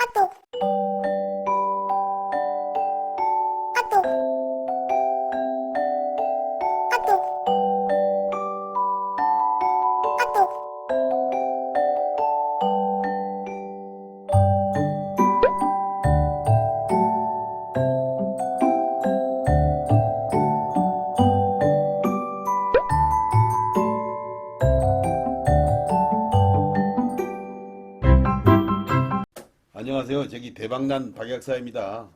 아또 아또 아또 아또 안녕하세요. 저기 대박난 박약사입니다.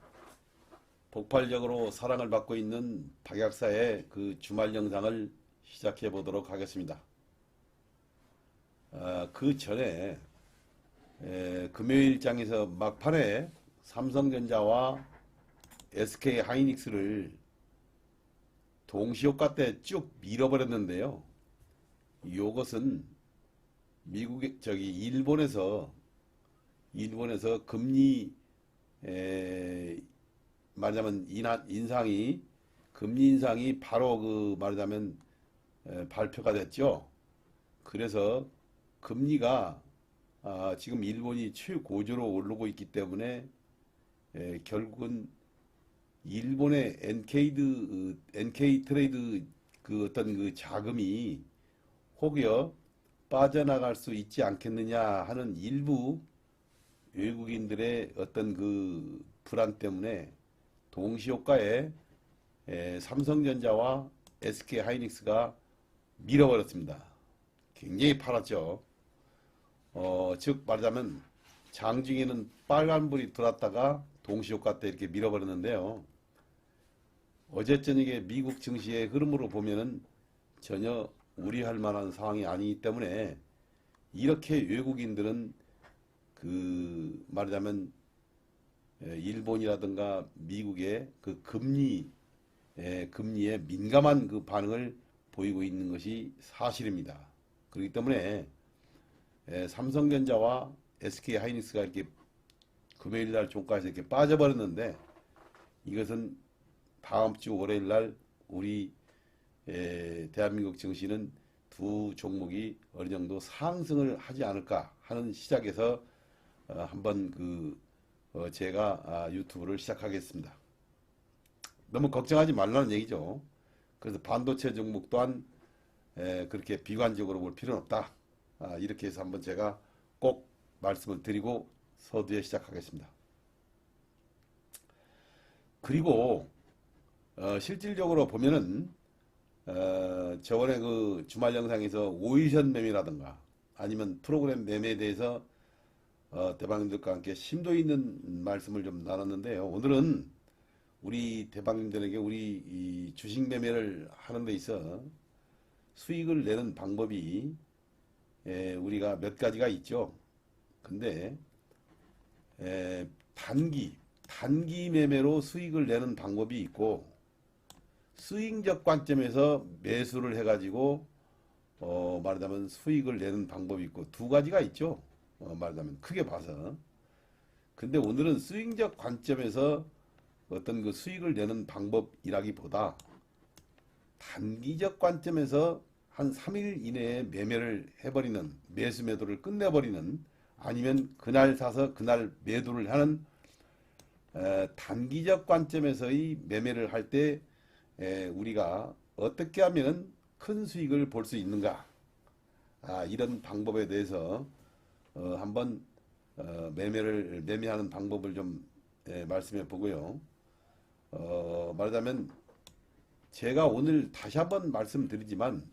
폭발적으로 사랑을 받고 있는 박약사의 그 주말 영상을 시작해 보도록 하겠습니다. 그 전에 금요일장에서 막판에 삼성전자와 SK 하이닉스를 동시효과 때 쭉 밀어버렸는데요. 이것은 미국의 일본에서 금리 말하자면 금리 인상이 바로 말하자면 발표가 됐죠. 그래서 금리가 지금 일본이 최고조로 오르고 있기 때문에 결국은 일본의 NK 트레이드 어떤 그 자금이 혹여 빠져나갈 수 있지 않겠느냐 하는 일부 외국인들의 어떤 그 불안 때문에 동시효과에 삼성전자와 SK 하이닉스가 밀어버렸습니다. 굉장히 팔았죠. 즉 말하자면 장중에는 빨간불이 들어왔다가 동시효과 때 이렇게 밀어버렸는데요. 어제 저녁에 미국 증시의 흐름으로 보면은 전혀 우려할 만한 상황이 아니기 때문에 이렇게 외국인들은 말하자면 일본이라든가 미국의 그 금리에 민감한 그 반응을 보이고 있는 것이 사실입니다. 그렇기 때문에 삼성전자와 SK 하이닉스가 이렇게 금요일 날 종가에서 이렇게 빠져버렸는데 이것은 다음 주 월요일 날 우리 대한민국 증시는 두 종목이 어느 정도 상승을 하지 않을까 하는 시작에서 한번 제가 유튜브를 시작하겠습니다. 너무 걱정하지 말라는 얘기죠. 그래서 반도체 종목 또한 그렇게 비관적으로 볼 필요는 없다. 이렇게 해서 한번 제가 꼭 말씀을 드리고 서두에 시작하겠습니다. 그리고 실질적으로 보면은 저번에 그 주말 영상에서 오이션 매매라든가 아니면 프로그램 매매에 대해서 대방님들과 함께 심도 있는 말씀을 좀 나눴는데요. 오늘은 우리 대방님들에게 우리 이 주식 매매를 하는 데 있어 수익을 내는 방법이 우리가 몇 가지가 있죠. 근데 단기 매매로 수익을 내는 방법이 있고 스윙적 관점에서 매수를 해가지고 말하자면 수익을 내는 방법이 있고 두 가지가 있죠. 말하자면 크게 봐서. 근데 오늘은 스윙적 관점에서 어떤 그 수익을 내는 방법이라기보다 단기적 관점에서 한 3일 이내에 매매를 해버리는 매수 매도를 끝내버리는 아니면 그날 사서 그날 매도를 하는 단기적 관점에서의 매매를 할 때 우리가 어떻게 하면 큰 수익을 볼 수 있는가 이런 방법에 대해서 한번 매매하는 방법을 좀 말씀해 보고요. 말하자면 제가 오늘 다시 한번 말씀드리지만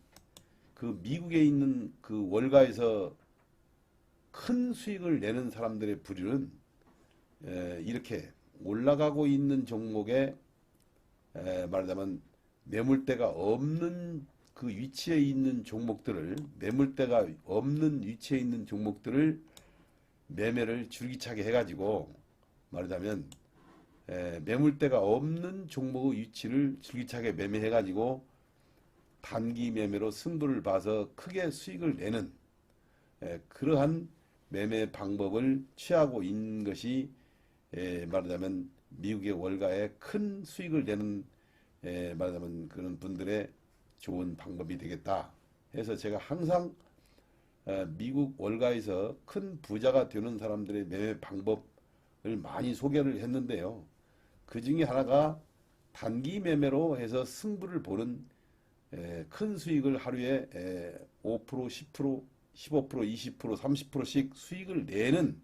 그 미국에 있는 그 월가에서 큰 수익을 내는 사람들의 부류는 이렇게 올라가고 있는 종목에 말하자면 매물대가 없는 그 위치에 있는 종목들을 매매를 줄기차게 해가지고 말하자면 매물대가 없는 종목의 위치를 줄기차게 매매해가지고 단기 매매로 승부를 봐서 크게 수익을 내는 그러한 매매 방법을 취하고 있는 것이 말하자면 미국의 월가에 큰 수익을 내는 말하자면 그런 분들의 좋은 방법이 되겠다 해서 제가 항상 미국 월가에서 큰 부자가 되는 사람들의 매매 방법 많이 소개를 했는데요. 그 중에 하나가 단기 매매로 해서 승부를 보는 큰 수익을 하루에 5%, 10%, 15%, 20%, 30%씩 수익을 내는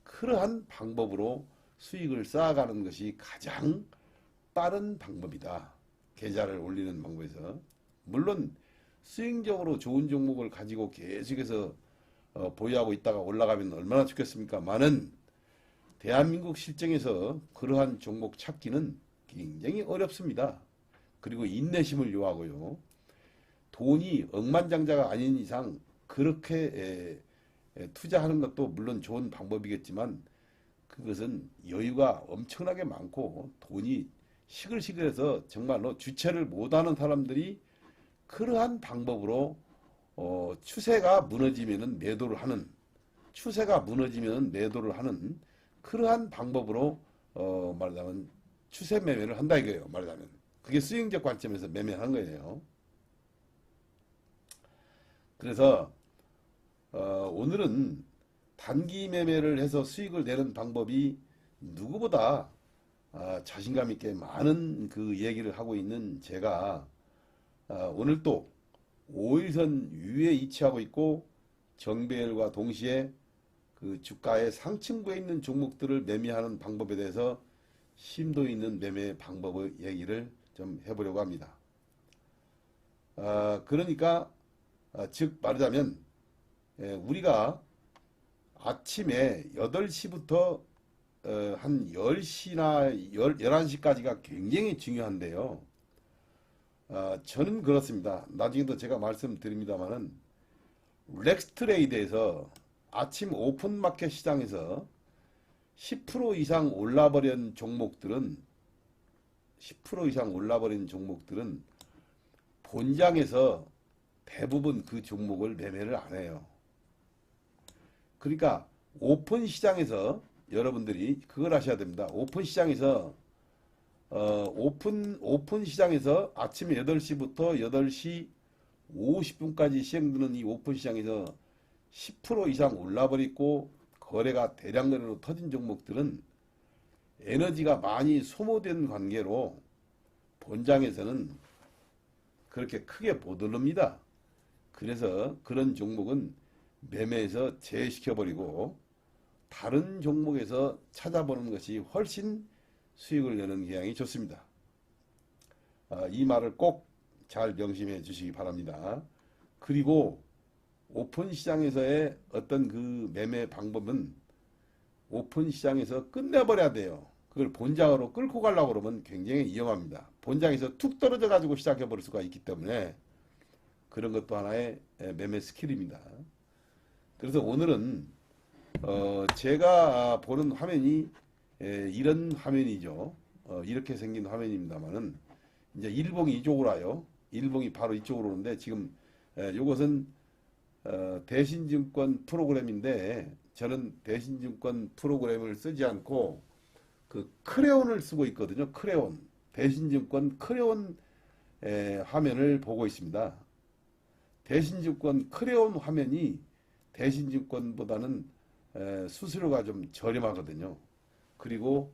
그러한 방법으로 수익을 쌓아가는 것이 가장 빠른 방법이다. 계좌를 올리는 방법에서. 물론 수익적으로 좋은 종목을 가지고 계속해서 보유하고 있다가 올라가면 얼마나 좋겠습니까? 많은 대한민국 실정에서 그러한 종목 찾기는 굉장히 어렵습니다. 그리고 인내심을 요하고요. 돈이 억만장자가 아닌 이상 그렇게 투자하는 것도 물론 좋은 방법이겠지만 그것은 여유가 엄청나게 많고 돈이 시글시글해서 정말로 주체를 못하는 사람들이 그러한 방법으로 추세가 무너지면은 매도를 하는 추세가 무너지면 매도를 하는 그러한 방법으로 말하자면 추세 매매를 한다 이거예요. 말하자면 그게 수익적 관점에서 매매하는 거예요. 그래서 오늘은 단기 매매를 해서 수익을 내는 방법이 누구보다 자신감 있게 많은 그 얘기를 하고 있는 제가 오늘 또 5일선 위에 위치하고 있고 정배열과 동시에 그 주가의 상층부에 있는 종목들을 매매하는 방법에 대해서 심도 있는 매매 방법의 얘기를 좀 해보려고 합니다. 그러니까 즉 말하자면 우리가 아침에 8시부터 한 10시나 11시까지가 굉장히 중요한데요. 저는 그렇습니다. 나중에도 제가 말씀드립니다만은 렉스트레이드에서 아침 오픈마켓 시장에서 10% 이상 올라버린 종목들은 본장에서 대부분 그 종목을 매매를 안 해요. 그러니까 오픈 시장에서 여러분들이 그걸 하셔야 됩니다. 오픈 시장에서 오픈 시장에서 아침 8시부터 8시 50분까지 시행되는 이 오픈 시장에서 10% 이상 올라버리고 거래가 대량 거래로 터진 종목들은 에너지가 많이 소모된 관계로 본장에서는 그렇게 크게 못 오릅니다. 그래서 그런 종목은 매매해서 제외시켜버리고 다른 종목에서 찾아보는 것이 훨씬 수익을 내는 경향이 좋습니다. 이 말을 꼭 잘 명심해 주시기 바랍니다. 그리고 오픈 시장에서의 어떤 그 매매 방법은 오픈 시장에서 끝내버려야 돼요. 그걸 본장으로 끌고 가려고 그러면 굉장히 위험합니다. 본장에서 툭 떨어져 가지고 시작해 버릴 수가 있기 때문에 그런 것도 하나의 매매 스킬입니다. 그래서 오늘은 제가 보는 화면이 이런 화면이죠. 이렇게 생긴 화면입니다만은 이제 일봉이 이쪽으로 와요. 일봉이 바로 이쪽으로 오는데 지금 이것은 대신증권 프로그램인데 저는 대신증권 프로그램을 쓰지 않고 그 크레온을 쓰고 있거든요. 크레온 대신증권 크레온 화면을 보고 있습니다. 대신증권 크레온 화면이 대신증권보다는 수수료가 좀 저렴하거든요. 그리고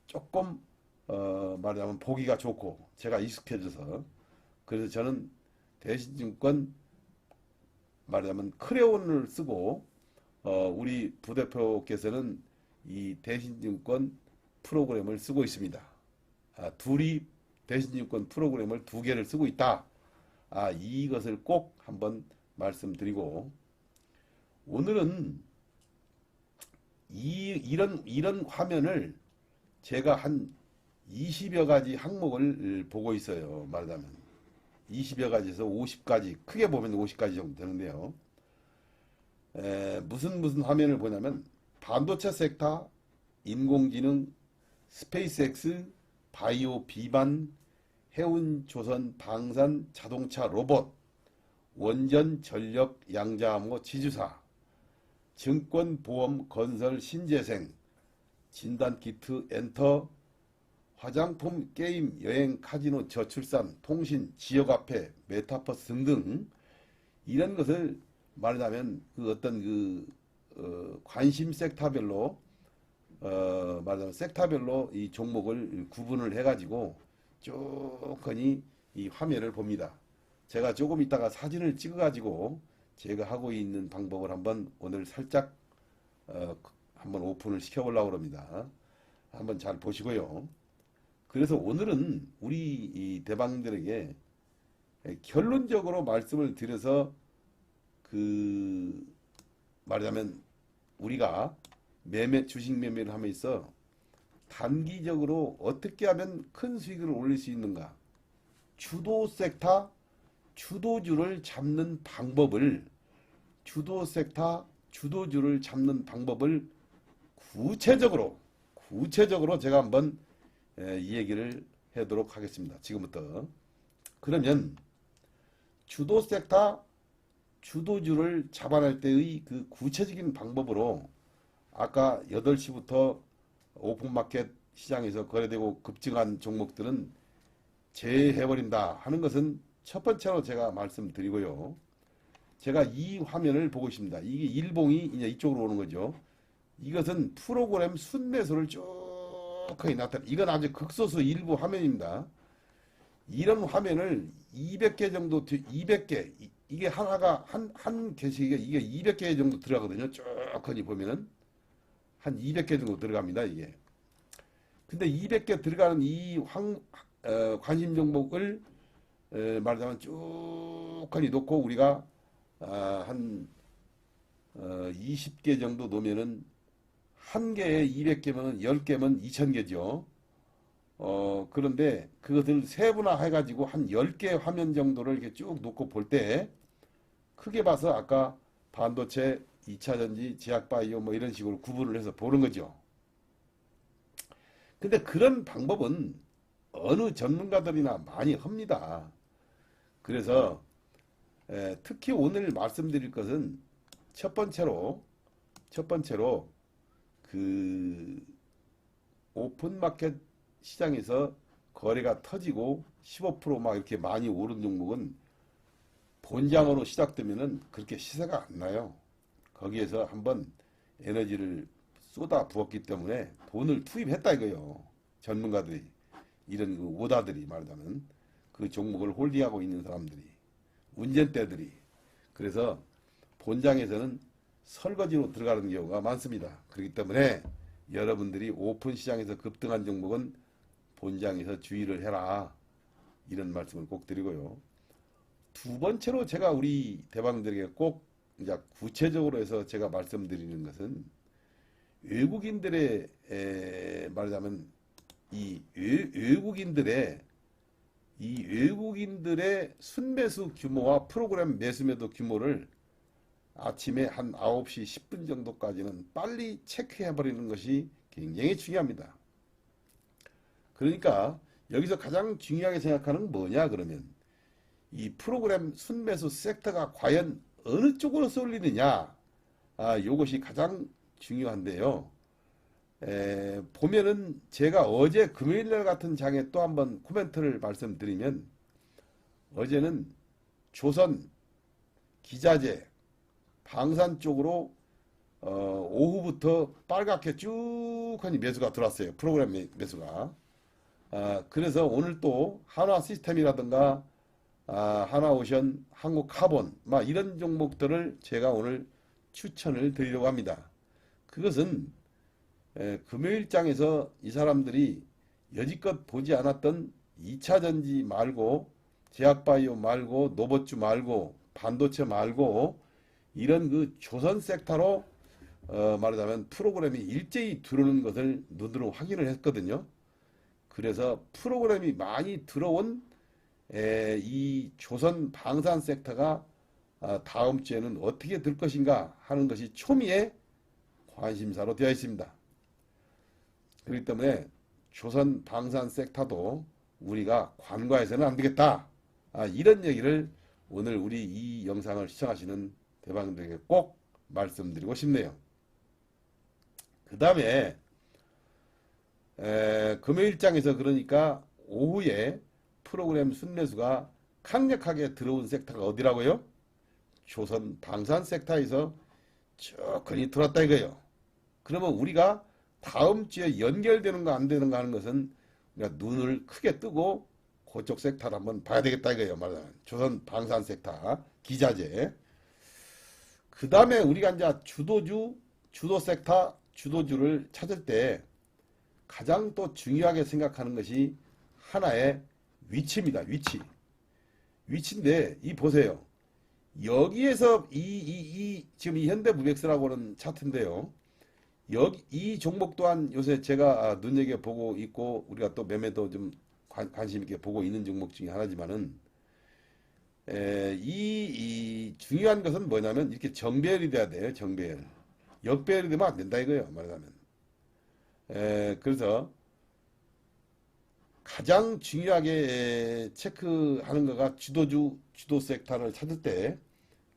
조금 말하자면 보기가 좋고 제가 익숙해져서 그래서 저는 대신증권 말하자면 크레온을 쓰고 우리 부대표께서는 이 대신증권 프로그램을 쓰고 있습니다. 둘이 대신증권 프로그램을 2개를 쓰고 있다. 이것을 꼭 한번 말씀드리고 오늘은 이런 화면을 제가 한 20여 가지 항목을 보고 있어요. 말하자면 20여 가지에서 50가지 크게 보면 50가지 정도 되는데요. 무슨 화면을 보냐면 반도체 섹터, 인공지능, 스페이스X, 바이오 비반, 해운, 조선, 방산, 자동차, 로봇, 원전, 전력, 양자암호, 지주사, 증권, 보험, 건설, 신재생, 진단키트, 엔터, 화장품, 게임, 여행, 카지노, 저출산, 통신, 지역화폐, 메타버스 등등 이런 것을 말하자면 그 어떤 관심 섹터별로 말하자면 섹터별로 이 종목을 구분을 해가지고 쭉하니 이 화면을 봅니다. 제가 조금 이따가 사진을 찍어가지고 제가 하고 있는 방법을 한번 오늘 살짝 한번 오픈을 시켜보려고 합니다. 한번 잘 보시고요. 그래서 오늘은 우리 이 대방들에게 결론적으로 말씀을 드려서 말하자면 우리가 주식 매매를 하면서 단기적으로 어떻게 하면 큰 수익을 올릴 수 있는가, 주도 섹터, 주도주를 잡는 방법을 구체적으로 제가 한번 이 얘기를 하도록 하겠습니다. 지금부터. 그러면 주도 섹터, 주도주를 잡아낼 때의 그 구체적인 방법으로 아까 8시부터 오픈마켓 시장에서 거래되고 급증한 종목들은 제해버린다 하는 것은 첫 번째로 제가 말씀드리고요. 제가 이 화면을 보고 있습니다. 이게 일봉이 이제 이쪽으로 오는 거죠. 이것은 프로그램 순매수를 쭉하게 나타내. 이건 아주 극소수 일부 화면입니다. 이런 화면을 200개 정도, 200개, 이게 하나가, 한 게시기가 이게 200개 정도 들어가거든요. 쭉하니 보면은. 한 200개 정도 들어갑니다, 이게. 근데 200개 들어가는 이 관심 종목을, 말하자면 쭉하니 놓고 우리가, 한, 20개 정도 놓으면은, 한 개에 200개면 10개면 2000개죠. 그런데 그것을 세분화 해가지고 한 10개 화면 정도를 이렇게 쭉 놓고 볼 때, 크게 봐서 아까 반도체, 2차전지, 제약바이오 뭐 이런 식으로 구분을 해서 보는 거죠. 근데 그런 방법은 어느 전문가들이나 많이 합니다. 그래서 특히 오늘 말씀드릴 것은 첫 번째로 그 오픈마켓 시장에서 거래가 터지고 15%막 이렇게 많이 오른 종목은 본장으로 시작되면은 그렇게 시세가 안 나요. 거기에서 한번 에너지를 쏟아 부었기 때문에 돈을 투입했다 이거요. 전문가들이, 이런 그 오다들이 말하자면 그 종목을 홀딩하고 있는 사람들이, 운전대들이. 그래서 본장에서는 설거지로 들어가는 경우가 많습니다. 그렇기 때문에 여러분들이 오픈 시장에서 급등한 종목은 본장에서 주의를 해라, 이런 말씀을 꼭 드리고요. 두 번째로 제가 우리 대방들에게 꼭 이제 구체적으로 해서 제가 말씀드리는 것은 외국인들의 말하자면 이 외국인들의 순매수 규모와 프로그램 매수매도 규모를 아침에 한 9시 10분 정도까지는 빨리 체크해 버리는 것이 굉장히 중요합니다. 그러니까 여기서 가장 중요하게 생각하는 건 뭐냐 그러면 이 프로그램 순매수 섹터가 과연 어느 쪽으로 쏠리느냐, 요것이 가장 중요한데요. 보면은 제가 어제 금요일날 같은 장에 또 한번 코멘트를 말씀드리면, 어제는 조선, 기자재, 방산 쪽으로 오후부터 빨갛게 쭉 하니 매수가 들어왔어요. 프로그램 매수가. 그래서 오늘 또 한화 시스템이라든가 하나오션, 한국카본 막 이런 종목들을 제가 오늘 추천을 드리려고 합니다. 그것은 금요일장에서 이 사람들이 여지껏 보지 않았던 2차전지 말고 제약바이오 말고 노버주 말고 반도체 말고 이런 그 조선 섹터로 말하자면 프로그램이 일제히 들어오는 것을 눈으로 확인을 했거든요. 그래서 프로그램이 많이 들어온 이 조선 방산 섹터가 다음 주에는 어떻게 될 것인가 하는 것이 초미의 관심사로 되어 있습니다. 그렇기 때문에 조선 방산 섹터도 우리가 관과해서는 안 되겠다. 이런 얘기를 오늘 우리 이 영상을 시청하시는 대방들에게 꼭 말씀드리고 싶네요. 그 다음에 금요일장에서 그러니까 오후에 프로그램 순매수가 강력하게 들어온 섹터가 어디라고요? 조선 방산 섹터에서 쭉 들어왔다 이거예요. 그러면 우리가 다음 주에 연결되는가 안 되는가 하는 것은 우리가 눈을 크게 뜨고 그쪽 섹터를 한번 봐야 되겠다 이거예요. 말하자면 조선 방산 섹터 기자재. 그 다음에 우리가 이제 주도 섹터, 주도주를 찾을 때 가장 또 중요하게 생각하는 것이 하나의 위치입니다. 위치인데 이 보세요. 여기에서 지금 이 현대무백스라고 하는 차트인데요. 이 종목 또한 요새 제가 눈여겨보고 있고 우리가 또 매매도 좀 관심 있게 보고 있는 종목 중에 하나지만은 이 중요한 것은 뭐냐면 이렇게 정배열이 돼야 돼요. 정배열. 역배열이 되면 안 된다 이거예요. 말하자면. 그래서 가장 중요하게 체크하는 거가 주도 섹터를 찾을 때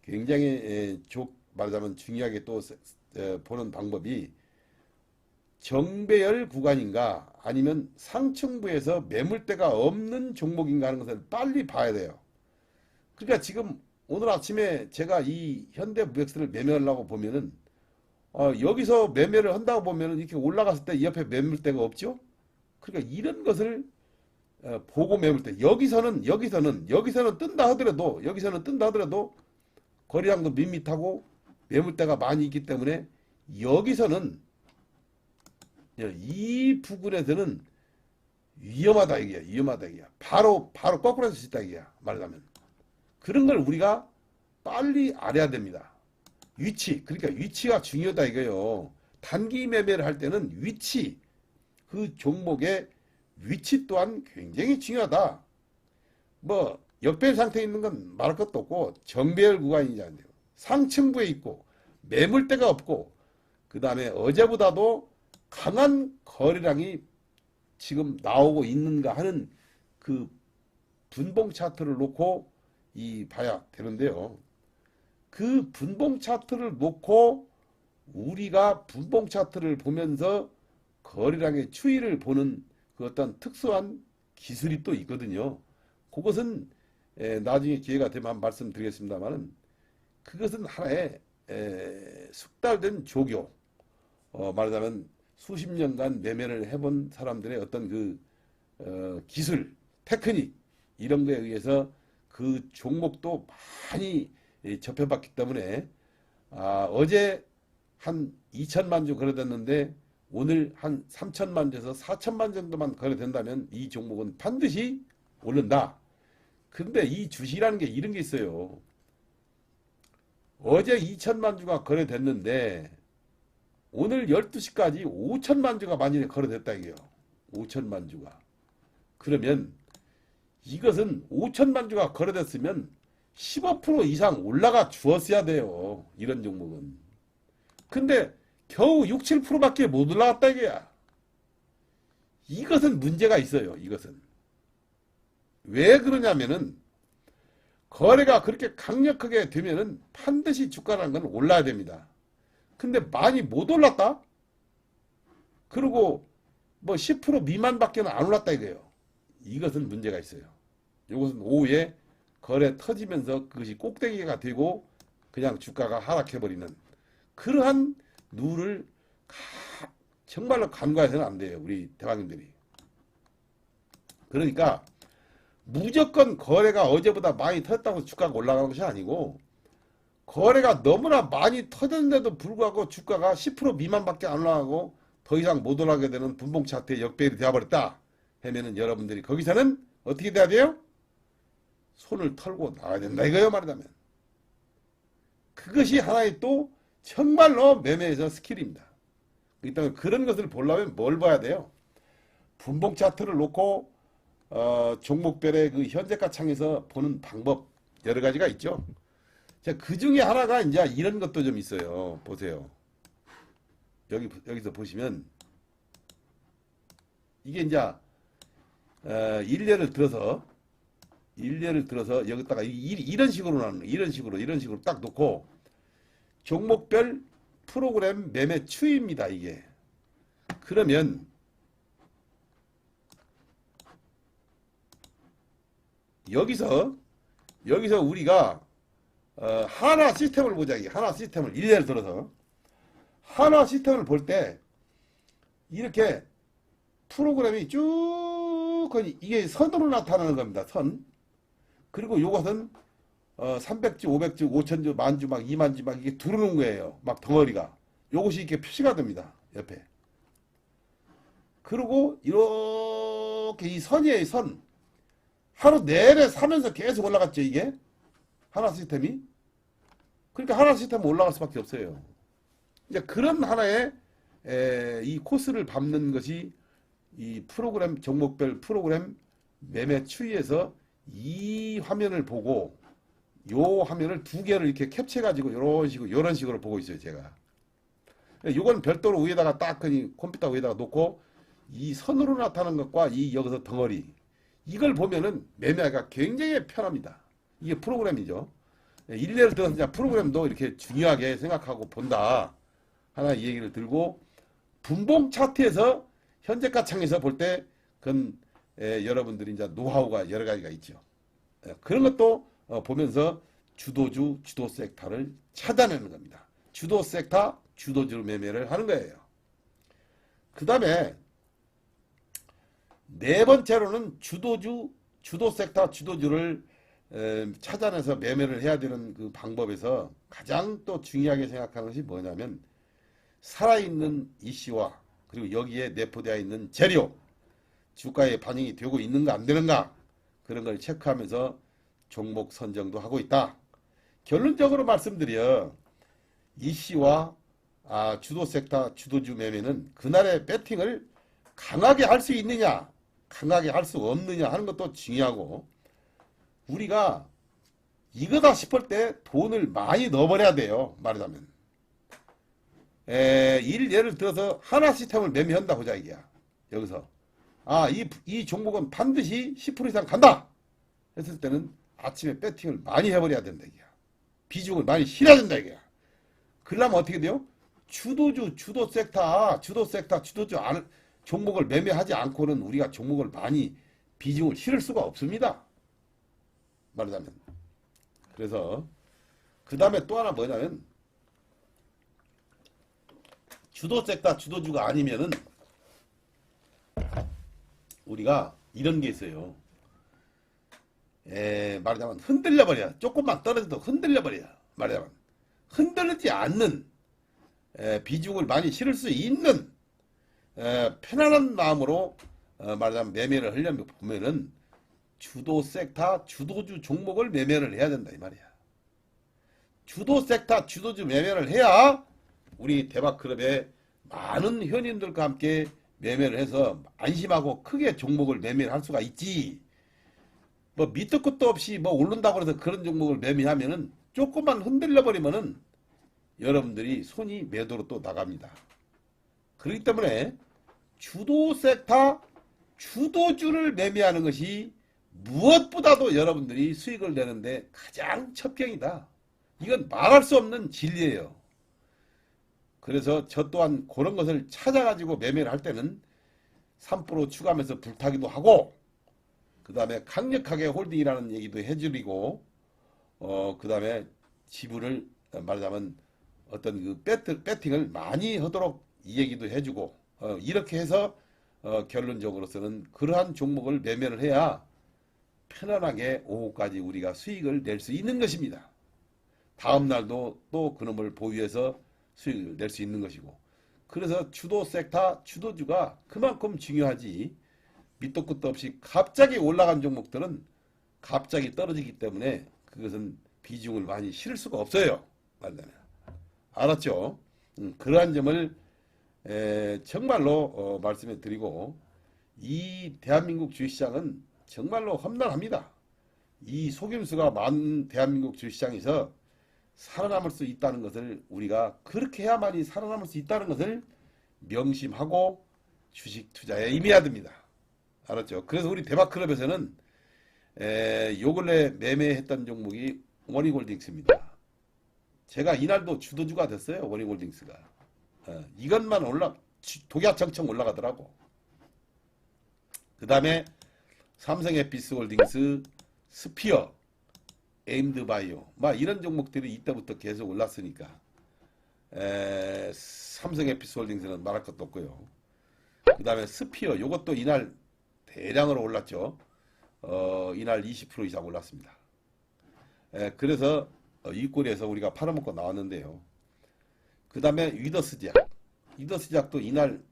굉장히 말하자면 중요하게 또 보는 방법이 정배열 구간인가 아니면 상층부에서 매물대가 없는 종목인가 하는 것을 빨리 봐야 돼요. 그러니까 지금 오늘 아침에 제가 이 현대무백스를 매매하려고 보면은 여기서 매매를 한다고 보면은 이렇게 올라갔을 때 이 옆에 매물대가 없죠? 그러니까 이런 것을 보고 매물대 여기서는 뜬다 하더라도 거래량도 밋밋하고 매물대가 많이 있기 때문에 여기서는 이 부분에서는 위험하다 이게야. 바로 거꾸로 할수 있다 이게야. 말하자면 그런 걸 우리가 빨리 알아야 됩니다. 그러니까 위치가 중요하다 이거요. 단기 매매를 할 때는 그 종목의 위치 또한 굉장히 중요하다. 뭐 역배열 상태에 있는 건 말할 것도 없고 정배열 구간이지 않네요. 상층부에 있고 매물대가 없고 그 다음에 어제보다도 강한 거래량이 지금 나오고 있는가 하는 그 분봉 차트를 놓고 봐야 되는데요. 그 분봉 차트를 놓고 우리가 분봉 차트를 보면서 거래량의 추이를 보는 그 어떤 특수한 기술이 또 있거든요. 그것은 나중에 기회가 되면 한번 말씀드리겠습니다만은 그것은 하나의 숙달된 조교, 말하자면 수십 년간 매매를 해본 사람들의 어떤 그 기술, 테크닉 이런 거에 의해서 그 종목도 많이 접해봤기 때문에 어제 한 2천만 주 거래됐는데 오늘 한 3천만 주에서 4천만 정도만 거래된다면 이 종목은 반드시 오른다. 근데 이 주식이라는 게 이런 게 있어요. 어제 2천만 주가 거래됐는데 오늘 12시까지 5천만 주가 만일에 거래됐다 이게요. 5천만 주가. 그러면 이것은 5천만 주가 거래됐으면 15% 이상 올라가 주었어야 돼요. 이런 종목은. 근데 겨우 6, 7%밖에 못 올라갔다 이거야. 이것은 문제가 있어요. 이것은. 왜 그러냐면은 거래가 그렇게 강력하게 되면은 반드시 주가라는 건 올라야 됩니다. 근데 많이 못 올랐다? 그리고 뭐 10% 미만밖에 안 올랐다 이거예요. 이것은 문제가 있어요. 이것은 오후에 거래 터지면서 그것이 꼭대기가 되고 그냥 주가가 하락해버리는 그러한 누를 정말로 간과해서는 안 돼요. 우리 대왕님들이. 그러니까 무조건 거래가 어제보다 많이 터졌다고 주가가 올라가는 것이 아니고 거래가 너무나 많이 터졌는데도 불구하고 주가가 10% 미만밖에 안 올라가고 더 이상 못 올라가게 되는 분봉 차트의 역배열이 되어버렸다 하면은 여러분들이 거기서는 어떻게 돼야 돼요? 손을 털고 나와야 된다 이거예요. 말하자면 그것이 하나의 또 정말로 매매에서 스킬입니다. 그렇기 때문에 그런 것을 보려면 뭘 봐야 돼요? 분봉 차트를 놓고 종목별의 그 현재가 창에서 보는 방법 여러 가지가 있죠. 자, 그 중에 하나가 이제 이런 것도 좀 있어요. 보세요. 여기서 보시면 이게 이제 일례를 들어서 여기다가 이런 식으로 나누는 이런 식으로 딱 놓고 종목별 프로그램 매매 추이입니다. 이게. 그러면 여기서 우리가 하나 시스템을 보자. 하나 시스템을 일례를 들어서 하나 시스템을 볼 때 이렇게 프로그램이 쭉 이게 선으로 나타나는 겁니다. 선. 그리고 요것은 300주, 500주, 5천주, 만주, 막 2만주 막 이게 두르는 거예요. 막 덩어리가. 요것이 이렇게 표시가 됩니다. 옆에. 그리고 이렇게 이 선이에요. 선. 하루 내내 사면서 계속 올라갔죠. 이게. 하나 시스템이. 그러니까 하나 시스템은 올라갈 수밖에 없어요. 이제 그런 하나의 이 코스를 밟는 것이 이 프로그램 종목별 프로그램 매매 추이에서 이 화면을 보고 요 화면을 두 개를 이렇게 캡처해 가지고 요런 식으로 보고 있어요. 제가. 요건 별도로 위에다가 딱 컴퓨터 위에다가 놓고 이 선으로 나타나는 것과 이 여기서 덩어리 이걸 보면은 매매가 굉장히 편합니다. 이게 프로그램이죠. 일례를 들어서 이제 프로그램도 이렇게 중요하게 생각하고 본다. 하나 이 얘기를 들고 분봉 차트에서 현재가 창에서 볼 때 그건 여러분들이 이제 노하우가 여러 가지가 있죠. 그런 것도 보면서 주도주, 주도 섹터를 찾아내는 겁니다. 주도 섹터, 주도주 매매를 하는 거예요. 그 다음에 네 번째로는 주도주, 주도 섹터, 주도주를 찾아내서 매매를 해야 되는 그 방법에서 가장 또 중요하게 생각하는 것이 뭐냐면 살아있는 이슈와 그리고 여기에 내포되어 있는 재료, 주가에 반영이 되고 있는가 안 되는가 그런 걸 체크하면서 종목 선정도 하고 있다. 결론적으로 말씀드려 이슈와 주도 섹터, 주도주 매매는 그날의 배팅을 강하게 할 수 있느냐 강하게 할 수 없느냐 하는 것도 중요하고 우리가 이거다 싶을 때 돈을 많이 넣어버려야 돼요. 말하자면 예를 들어서 하나 시스템을 매매한다 보자 이게야. 여기서 이 종목은 반드시 10% 이상 간다 했을 때는 아침에 배팅을 많이 해버려야 된다 이게야. 비중을 많이 실어야 된다 이게야. 그러려면 어떻게 돼요? 주도주, 주도 섹터, 주도주 종목을 매매하지 않고는 우리가 종목을 많이 비중을 실을 수가 없습니다. 말하자면. 그래서 그 다음에 또 하나 뭐냐면 주도 섹터, 주도주가 아니면은 우리가 이런 게 있어요. 말하자면 흔들려버려. 조금만 떨어져도 흔들려버려. 말하자면 흔들리지 않는 비중을 많이 실을 수 있는 편안한 마음으로 말하자면 매매를 하려면 보면은 주도 섹터, 주도주 종목을 매매를 해야 된다 이 말이야. 주도 섹터, 주도주 매매를 해야 우리 대박클럽에 많은 회원님들과 함께 매매를 해서 안심하고 크게 종목을 매매를 할 수가 있지. 뭐 밑도 끝도 없이 뭐 오른다고 해서 그런 종목을 매매하면은 조금만 흔들려 버리면은 여러분들이 손이 매도로 또 나갑니다. 그렇기 때문에 주도 섹터, 주도주를 매매하는 것이 무엇보다도 여러분들이 수익을 내는데 가장 첩경이다. 이건 말할 수 없는 진리예요. 그래서 저 또한 그런 것을 찾아가지고 매매를 할 때는 3% 추가하면서 불타기도 하고 그 다음에 강력하게 홀딩이라는 얘기도 해드리고 그 다음에 지분을 말하자면 어떤 그 배팅을 많이 하도록 이 얘기도 해주고 이렇게 해서 결론적으로서는 그러한 종목을 매매를 해야 편안하게 오후까지 우리가 수익을 낼 수 있는 것입니다. 다음 날도 또 그놈을 보유해서 수익을 낼 수 있는 것이고 그래서 주도 섹터, 주도주가 그만큼 중요하지 밑도 끝도 없이 갑자기 올라간 종목들은 갑자기 떨어지기 때문에 그것은 비중을 많이 실을 수가 없어요. 알았죠? 그러한 점을 정말로 말씀해 드리고 이 대한민국 주식시장은 정말로 험난합니다. 이 속임수가 많은 대한민국 주식시장에서 살아남을 수 있다는 것을 우리가 그렇게 해야만이 살아남을 수 있다는 것을 명심하고 주식 투자에 임해야 됩니다. 알았죠? 그래서 우리 대박클럽에서는 요 근래 매매했던 종목이 원익홀딩스입니다. 제가 이날도 주도주가 됐어요. 원익홀딩스가. 이것만 독야청청 올라가더라고. 그 다음에 삼성에피스홀딩스, 스피어, 에임드바이오 막 이런 종목들이 이때부터 계속 올랐으니까 삼성에피스홀딩스는 말할 것도 없고요. 그 다음에 스피어, 요것도 이날 대량으로 올랐죠. 이날 20% 이상 올랐습니다. 그래서 이 꼴에서 우리가 팔아먹고 나왔는데요. 그 다음에 위더스작도 이날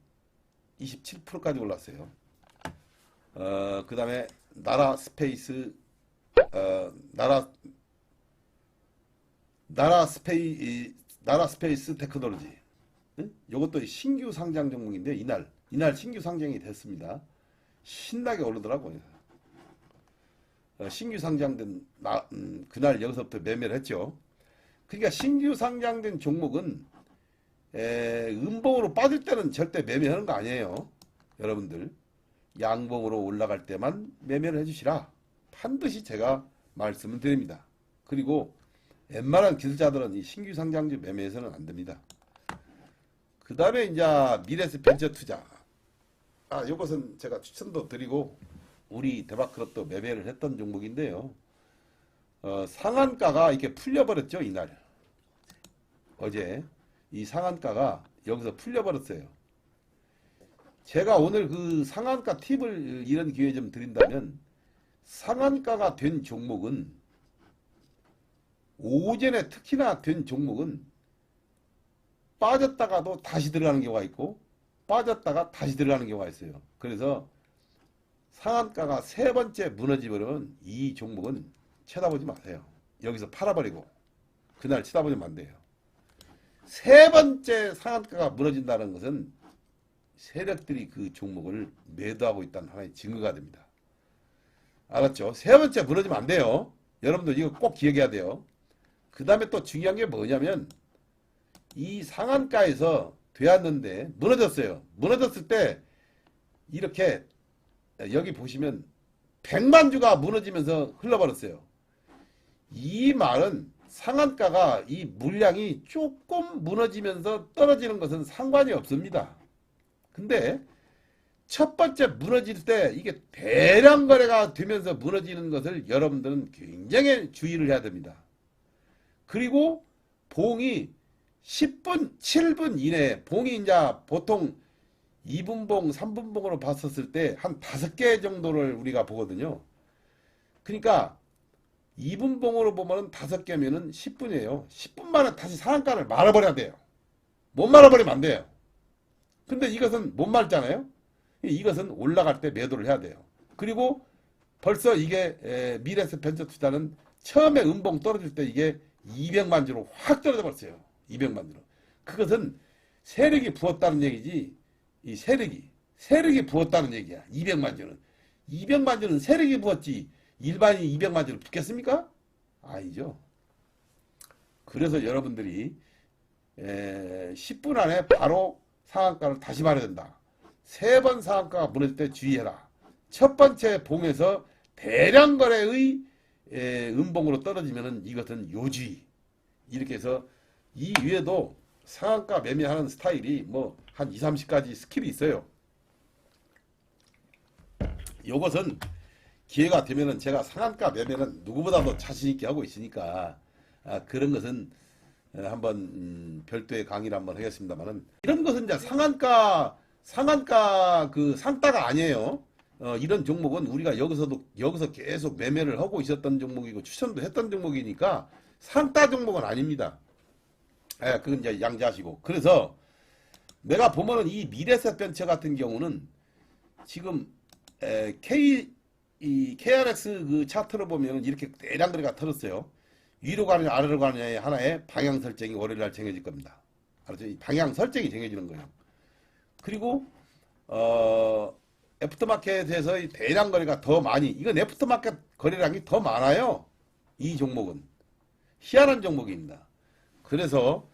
27%까지 올랐어요. 그 다음에 나라 스페이스 테크놀로지. 요것도 신규 상장 종목인데 이날 신규 상장이 됐습니다. 신나게 오르더라고요. 신규 상장된 그날 여기서부터 매매를 했죠. 그러니까 신규 상장된 종목은 음봉으로 빠질 때는 절대 매매하는 거 아니에요. 여러분들 양봉으로 올라갈 때만 매매를 해주시라 반드시 제가 말씀을 드립니다. 그리고 웬만한 기술자들은 이 신규 상장주 매매해서는 안 됩니다. 그 다음에 이제 미래에셋 벤처 투자. 이것은 제가 추천도 드리고 우리 대박클럽도 매매를 했던 종목인데요. 상한가가 이렇게 풀려버렸죠. 이날 어제 이 상한가가 여기서 풀려버렸어요. 제가 오늘 그 상한가 팁을 이런 기회에 좀 드린다면, 상한가가 된 종목은 오전에 특히나 된 종목은 빠졌다가도 다시 들어가는 경우가 있고 빠졌다가 다시 들어가는 경우가 있어요. 그래서 상한가가 세 번째 무너지면 이 종목은 쳐다보지 마세요. 여기서 팔아버리고 그날 쳐다보면 안 돼요. 세 번째 상한가가 무너진다는 것은 세력들이 그 종목을 매도하고 있다는 하나의 증거가 됩니다. 알았죠? 세 번째 무너지면 안 돼요. 여러분들 이거 꼭 기억해야 돼요. 그 다음에 또 중요한 게 뭐냐면 이 상한가에서 되었는데 무너졌어요. 무너졌을 때 이렇게 여기 보시면 100만 주가 무너지면서 흘러버렸어요. 이 말은 상한가가 이 물량이 조금 무너지면서 떨어지는 것은 상관이 없습니다. 근데 첫 번째 무너질 때 이게 대량 거래가 되면서 무너지는 것을 여러분들은 굉장히 주의를 해야 됩니다. 그리고 봉이 10분, 7분 이내에 봉이 이제 보통 2분봉, 3분봉으로 봤었을 때 한 5개 정도를 우리가 보거든요. 그러니까 2분봉으로 보면은 5개면은 10분이에요. 10분 만에 다시 상한가를 말아버려야 돼요. 못 말아버리면 안 돼요. 근데 이것은 못 말잖아요. 이것은 올라갈 때 매도를 해야 돼요. 그리고 벌써 이게 미래에셋 벤처 투자는 처음에 음봉 떨어질 때 이게 200만 주로 확 떨어져 버렸어요. 200만 주로. 그것은 세력이 부었다는 얘기지. 이 세력이 부었다는 얘기야. 200만 주는. 200만 주는 세력이 부었지. 일반인이 200만 주를 붓겠습니까? 아니죠. 그래서 여러분들이 10분 안에 바로 상한가를 다시 말해야 된다. 세 번 상한가가 무너질 때 주의해라. 첫 번째 봉에서 대량 거래의 음봉으로 떨어지면은 이것은 요주의. 이렇게 해서 이 위에도 상한가 매매하는 스타일이 뭐 한 2, 30가지 스킬이 있어요. 요것은 기회가 되면은 제가 상한가 매매는 누구보다도 자신 있게 하고 있으니까 그런 것은 한번 별도의 강의를 한번 하겠습니다만은, 이런 것은 이제 상한가 그 상따가 아니에요. 이런 종목은 우리가 여기서 계속 매매를 하고 있었던 종목이고 추천도 했던 종목이니까 상따 종목은 아닙니다. 그건 이제 양지하시고. 그래서 내가 보면은 이 미래에셋 벤처 같은 경우는 지금 KRX 그 차트를 보면은 이렇게 대량 거래가 터졌어요. 위로 가느냐 아래로 가느냐의 하나의 방향 설정이 월요일날 정해질 겁니다. 알았죠? 이 방향 설정이 정해지는 거예요. 그리고 애프터마켓에서의 대량 거래가 더 많이, 이건 애프터마켓 거래량이 더 많아요. 이 종목은 희한한 종목입니다. 그래서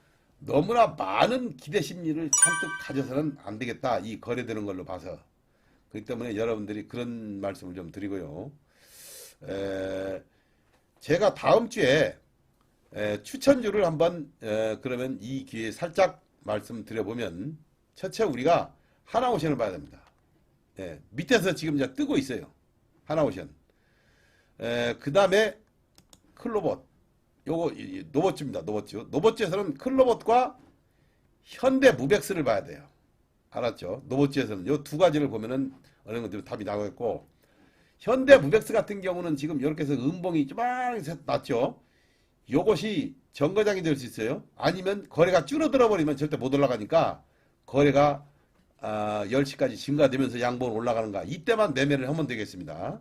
너무나 많은 기대 심리를 잔뜩 가져서는 안 되겠다. 이 거래되는 걸로 봐서. 그렇기 때문에 여러분들이 그런 말씀을 좀 드리고요. 제가 다음 주에 추천주를 한번 그러면 이 기회에 살짝 말씀드려보면, 첫째 우리가 하나오션을 봐야 됩니다. 밑에서 지금 이제 뜨고 있어요. 하나오션. 그 다음에 클로봇. 요거 노버츠입니다. 노버츠에서는 클로봇과 현대무벡스를 봐야 돼요. 알았죠? 노보츠에서는 요 두 가지를 보면은 어느 정도 답이 나오겠고, 현대무벡스 같은 경우는 지금 이렇게 해서 음봉이 쪼만하게 났죠? 요것이 정거장이 될 수 있어요. 아니면 거래가 줄어들어 버리면 절대 못 올라가니까 거래가 10시까지 증가되면서 양봉은 올라가는가. 이때만 매매를 하면 되겠습니다.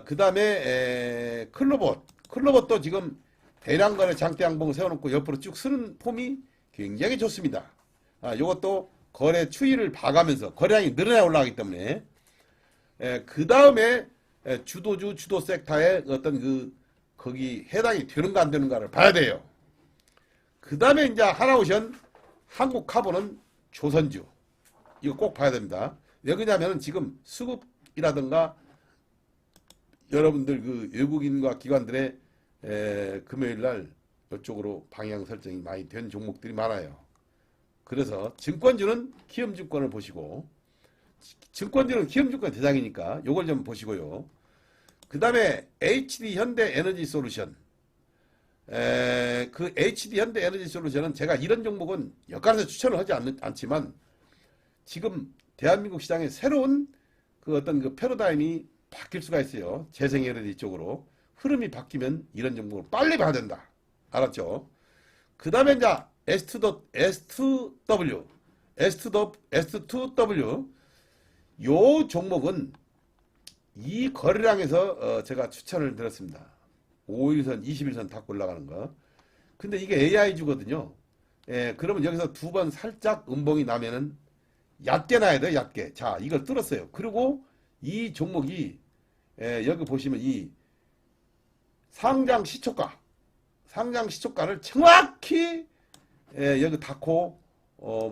그 다음에 클로봇도 지금 대량 거래 장대 양봉 세워놓고 옆으로 쭉 쓰는 폼이 굉장히 좋습니다. 요것도 거래 추이를 봐가면서 거래량이 늘어나 올라가기 때문에 그 다음에 주도주 주도 섹터의 어떤 거기 해당이 되는가 안 되는가를 봐야 돼요. 그 다음에 이제 하나오션 한국카본은 조선주 이거 꼭 봐야 됩니다. 왜 그러냐면 지금 수급이라든가 여러분들 그 외국인과 기관들의 금요일날 이쪽으로 방향 설정이 많이 된 종목들이 많아요. 그래서 증권주는 키움증권을 보시고, 증권주는 키움증권 대장이니까 요걸 좀 보시고요. 그 다음에 HD 현대에너지솔루션, 그 HD 현대에너지솔루션은 제가 이런 종목은 여간해서 추천을 하지 않지만 지금 대한민국 시장에 새로운 그 어떤 그 패러다임이 바뀔 수가 있어요. 재생에너지 쪽으로 흐름이 바뀌면 이런 종목을 빨리 봐야 된다. 알았죠? 그 다음에 이제 S2W 요 종목은 이 거래량에서 제가 추천을 드렸습니다. 5일선, 20일선 닫고 올라가는 거. 근데 이게 AI주거든요. 그러면 여기서 두 번 살짝 음봉이 나면은 얕게 나야 돼요, 얕게. 자, 이걸 뚫었어요. 그리고 이 종목이 여기 보시면 이 상장 시초가를 정확히 여기 닫고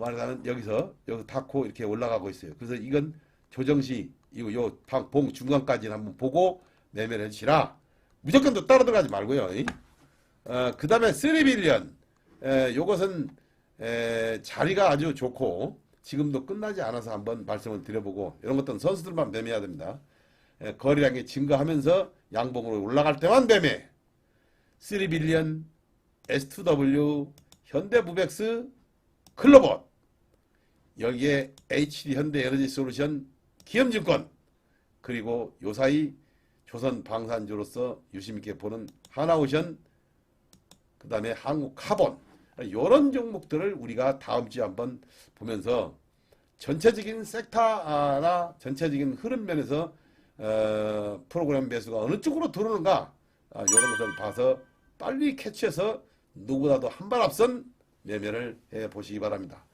말하자면 여기서 닫고 이렇게 올라가고 있어요. 그래서 이건 조정시 이거 요 봉 중간까지는 한번 보고 매매를 해주시라. 무조건 또 따라 들어가지 말고요. 그 다음에 3빌리언 요것은 자리가 아주 좋고 지금도 끝나지 않아서 한번 말씀을 드려보고, 이런 것들은 선수들만 매매해야 됩니다. 거래량이 증가하면서 양봉으로 올라갈 때만 매매. 3빌리언, S2W, 현대무벡스, 클로봇, 여기에 HD 현대에너지솔루션, 키움증권, 그리고 요사이 조선방산주로서 유심있게 보는 하나오션, 그 다음에 한국카본, 이런 종목들을 우리가 다음 주에 한번 보면서 전체적인 섹터나 전체적인 흐름 면에서 프로그램 배수가 어느 쪽으로 들어오는가, 이런 것을 봐서 빨리 캐치해서 누구보다도 한 발 앞선 매매를 해 보시기 바랍니다.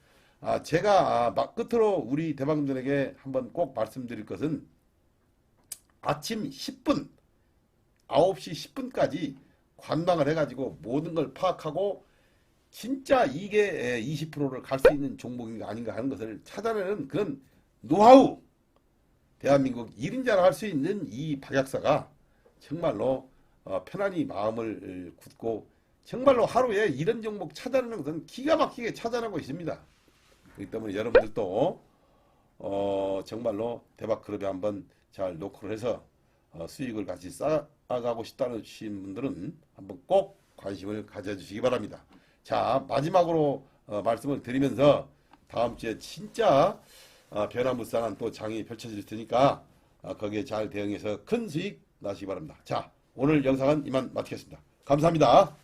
제가 끝으로 우리 대방들에게 한번 꼭 말씀드릴 것은 아침 10분 9시 10분까지 관망을 해가지고 모든 걸 파악하고 진짜 이게 20%를 갈 수 있는 종목인가 아닌가 하는 것을 찾아내는 그런 노하우, 대한민국 1인자라 할 수 있는 이 박약사가 정말로 편안히 마음을 굳고 정말로 하루에 이런 종목 찾아내는 것은 기가 막히게 찾아내고 있습니다. 그렇기 때문에 여러분들도 정말로 대박클럽에 한번 잘 노크를 해서 수익을 같이 쌓아가고 싶다는 분들은 한번 꼭 관심을 가져주시기 바랍니다. 자, 마지막으로 말씀을 드리면서 다음 주에 진짜 변화무쌍한 또 장이 펼쳐질 테니까 거기에 잘 대응해서 큰 수익 나시기 바랍니다. 자, 오늘 영상은 이만 마치겠습니다. 감사합니다.